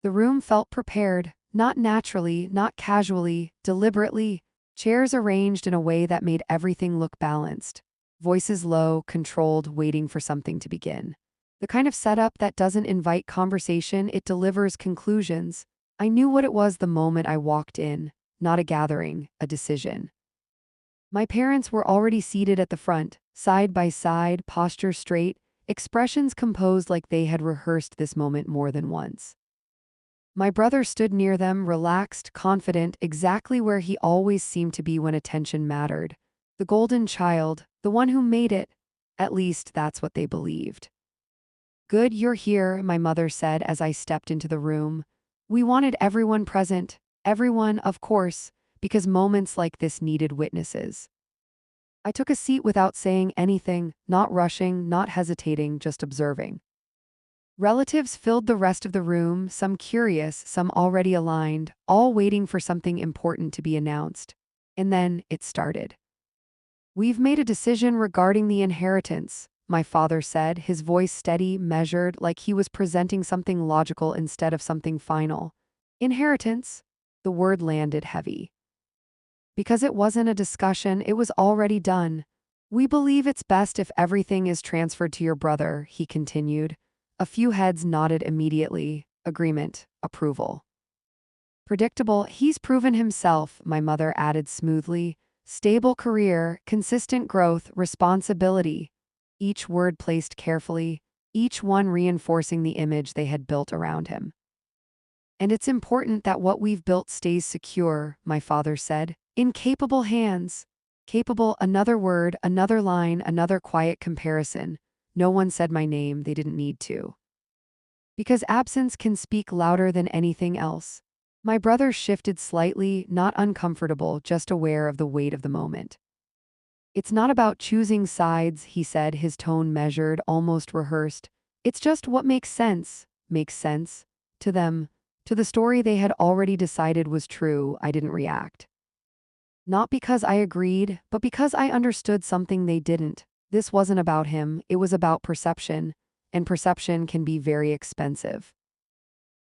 The room felt prepared, not naturally, not casually, deliberately. Chairs arranged in a way that made everything look balanced. Voices low, controlled, waiting for something to begin. The kind of setup that doesn't invite conversation, it delivers conclusions. I knew what it was the moment I walked in. Not a gathering, a decision. My parents were already seated at the front, side by side, posture straight, expressions composed like they had rehearsed this moment more than once. My brother stood near them, relaxed, confident, exactly where he always seemed to be when attention mattered. The golden child, the one who made it. At least that's what they believed. "Good you're here," my mother said as I stepped into the room. We wanted everyone present, everyone, of course, because moments like this needed witnesses. I took a seat without saying anything, not rushing, not hesitating, just observing. Relatives filled the rest of the room, some curious, some already aligned, all waiting for something important to be announced. And then it started. "We've made a decision regarding the inheritance," my father said, his voice steady, measured, like he was presenting something logical instead of something final. Inheritance? The word landed heavy. Because it wasn't a discussion, it was already done. "We believe it's best if everything is transferred to your brother," he continued. A few heads nodded immediately. Agreement, approval. "Predictable, he's proven himself," my mother added smoothly. "Stable career, consistent growth, responsibility." Each word placed carefully, each one reinforcing the image they had built around him. "And it's important that what we've built stays secure," my father said. "In capable hands." Capable, another word, another line, another quiet comparison. No one said my name, they didn't need to. Because absence can speak louder than anything else. My brother shifted slightly, not uncomfortable, just aware of the weight of the moment. "It's not about choosing sides," he said, his tone measured, almost rehearsed. "It's just what makes sense to them, to the story they had already decided was true." I didn't react. Not because I agreed, but because I understood something they didn't. This wasn't about him, it was about perception, and perception can be very expensive.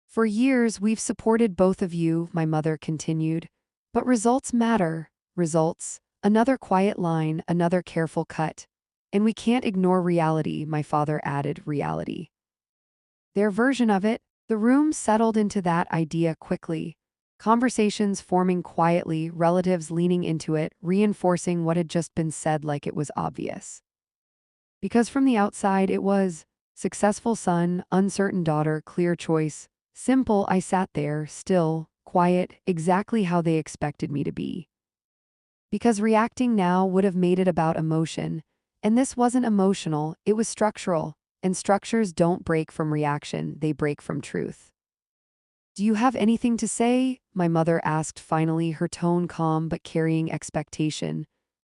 "For years we've supported both of you," my mother continued. "But results matter. Results." Another quiet line, another careful cut. "And we can't ignore reality," my father added, reality. Their version of it, the room settled into that idea quickly. Conversations forming quietly, relatives leaning into it, reinforcing what had just been said like it was obvious. Because from the outside it was successful son, uncertain daughter, clear choice. Simple, I sat there, still, quiet, exactly how they expected me to be. Because reacting now would have made it about emotion, and this wasn't emotional, it was structural, and structures don't break from reaction, they break from truth. "Do you have anything to say?" my mother asked finally, her tone calm but carrying expectation.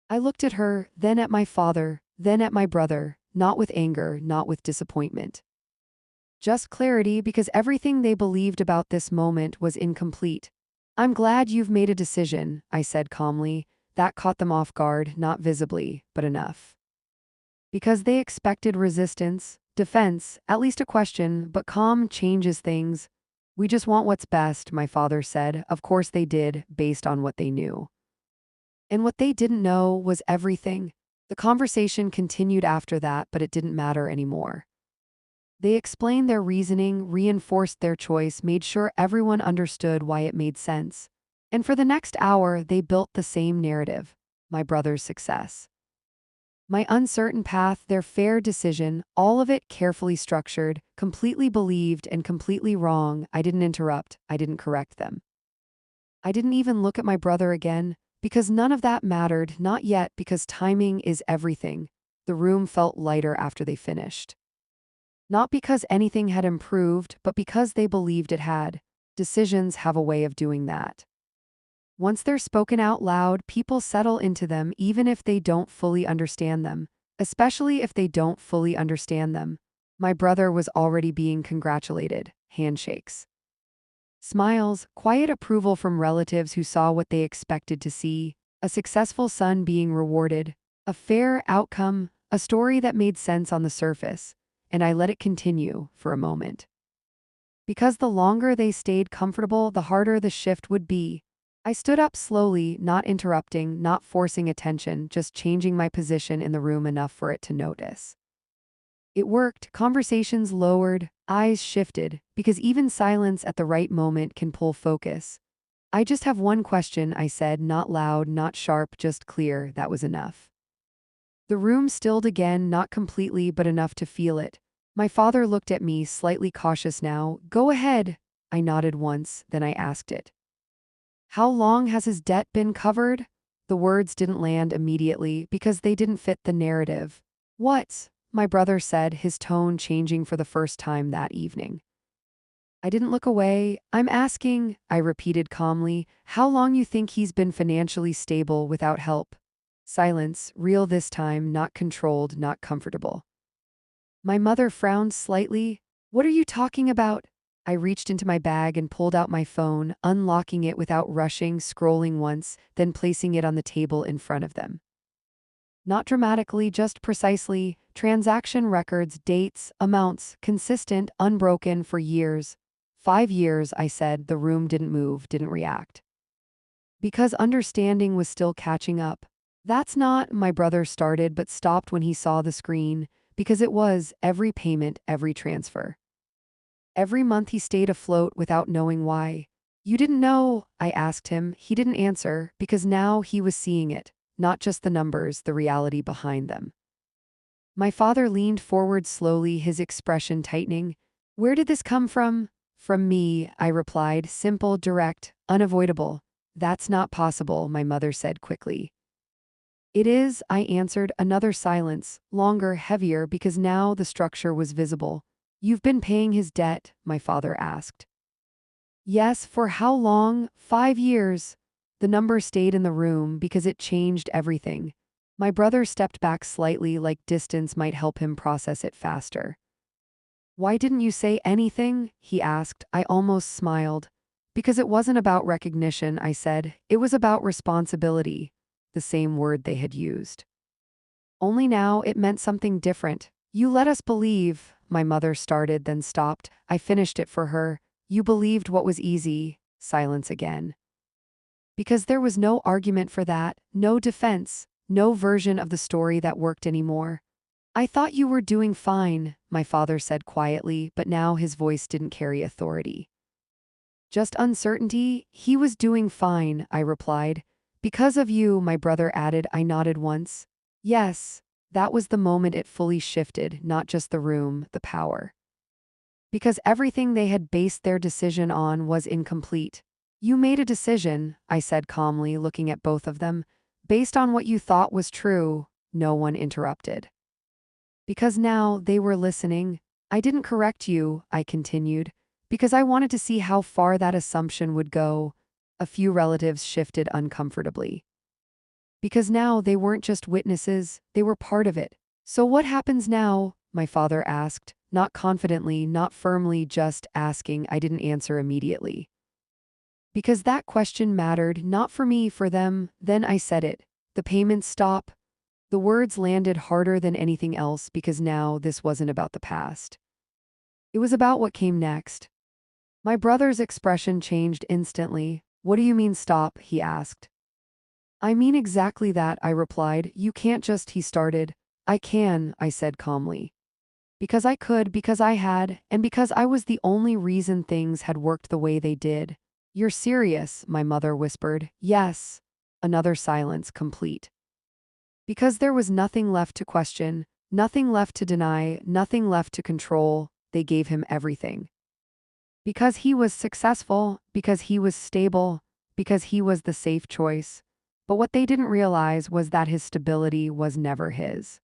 I looked at her, then at my father, then at my brother, not with anger, not with disappointment. Just clarity, because everything they believed about this moment was incomplete. "I'm glad you've made a decision," I said calmly. That caught them off guard, not visibly, but enough. Because they expected resistance, defense, at least a question, but calm changes things. "We just want what's best," my father said. Of course they did, based on what they knew. And what they didn't know was everything. The conversation continued after that, but it didn't matter anymore. They explained their reasoning, reinforced their choice, made sure everyone understood why it made sense. And for the next hour, they built the same narrative: my brother's success, my uncertain path, their fair decision, all of it carefully structured, completely believed and completely wrong. I didn't interrupt, I didn't correct them. I didn't even look at my brother again, because none of that mattered, not yet, because timing is everything. The room felt lighter after they finished. Not because anything had improved, but because they believed it had. Decisions have a way of doing that. Once they're spoken out loud, people settle into them even if they don't fully understand them, especially if they don't fully understand them. My brother was already being congratulated, handshakes, smiles, quiet approval from relatives who saw what they expected to see, a successful son being rewarded, a fair outcome, a story that made sense on the surface, and I let it continue for a moment. Because the longer they stayed comfortable, the harder the shift would be. I stood up slowly, not interrupting, not forcing attention, just changing my position in the room enough for it to notice. It worked, conversations lowered, eyes shifted, because even silence at the right moment can pull focus. I just have one question, I said, not loud, not sharp, just clear. That was enough. The room stilled again, not completely, but enough to feel it. My father looked at me, slightly cautious now. Go ahead. I nodded once, then I asked it. How long has his debt been covered? The words didn't land immediately because they didn't fit the narrative. What? My brother said, his tone changing for the first time that evening. I didn't look away. I'm asking, I repeated calmly, how long you think he's been financially stable without help. Silence, real this time, not controlled, not comfortable. My mother frowned slightly. What are you talking about? I reached into my bag and pulled out my phone, unlocking it without rushing, scrolling once, then placing it on the table in front of them. Not dramatically, just precisely, transaction records, dates, amounts, consistent, unbroken for years. 5 years, I said. The room didn't move, didn't react. Because understanding was still catching up. That's not, my brother started but stopped when he saw the screen, because it was every payment, every transfer. Every month he stayed afloat without knowing why. You didn't know, I asked him. He didn't answer, because now he was seeing it, not just the numbers, the reality behind them. My father leaned forward slowly, his expression tightening. Where did this come from? From me, I replied, simple, direct, unavoidable. That's not possible, my mother said quickly. It is, I answered, another silence, longer, heavier, because now the structure was visible. You've been paying his debt, my father asked. Yes, for how long? 5 years. The number stayed in the room because it changed everything. My brother stepped back slightly, like distance might help him process it faster. Why didn't you say anything? He asked. I almost smiled. Because it wasn't about recognition, I said. It was about responsibility. The same word they had used. Only now it meant something different. You let us believe, my mother started, then stopped. I finished it for her. You believed what was easy. Silence again. Because there was no argument for that, no defense, no version of the story that worked anymore. I thought you were doing fine, my father said quietly, but now his voice didn't carry authority. Just uncertainty? He was doing fine, I replied. Because of you, my brother added. I nodded once. Yes, that was the moment it fully shifted, not just the room, the power. Because everything they had based their decision on was incomplete. You made a decision, I said calmly, looking at both of them, based on what you thought was true. No one interrupted. Because now they were listening. I didn't correct you, I continued, because I wanted to see how far that assumption would go. A few relatives shifted uncomfortably. Because now they weren't just witnesses, they were part of it. So what happens now? My father asked, not confidently, not firmly, just asking. I didn't answer immediately. Because that question mattered, not for me, for them. Then I said it. The payments stop. The words landed harder than anything else because now this wasn't about the past. It was about what came next. My brother's expression changed instantly. What do you mean stop? He asked. I mean exactly that, I replied. You can't just, he started. I can, I said calmly. Because I could, because I had, and because I was the only reason things had worked the way they did. You're serious, my mother whispered. Yes. Another silence, complete. Because there was nothing left to question, nothing left to deny, nothing left to control, they gave him everything. Because he was successful, because he was stable, because he was the safe choice. But what they didn't realize was that his stability was never his.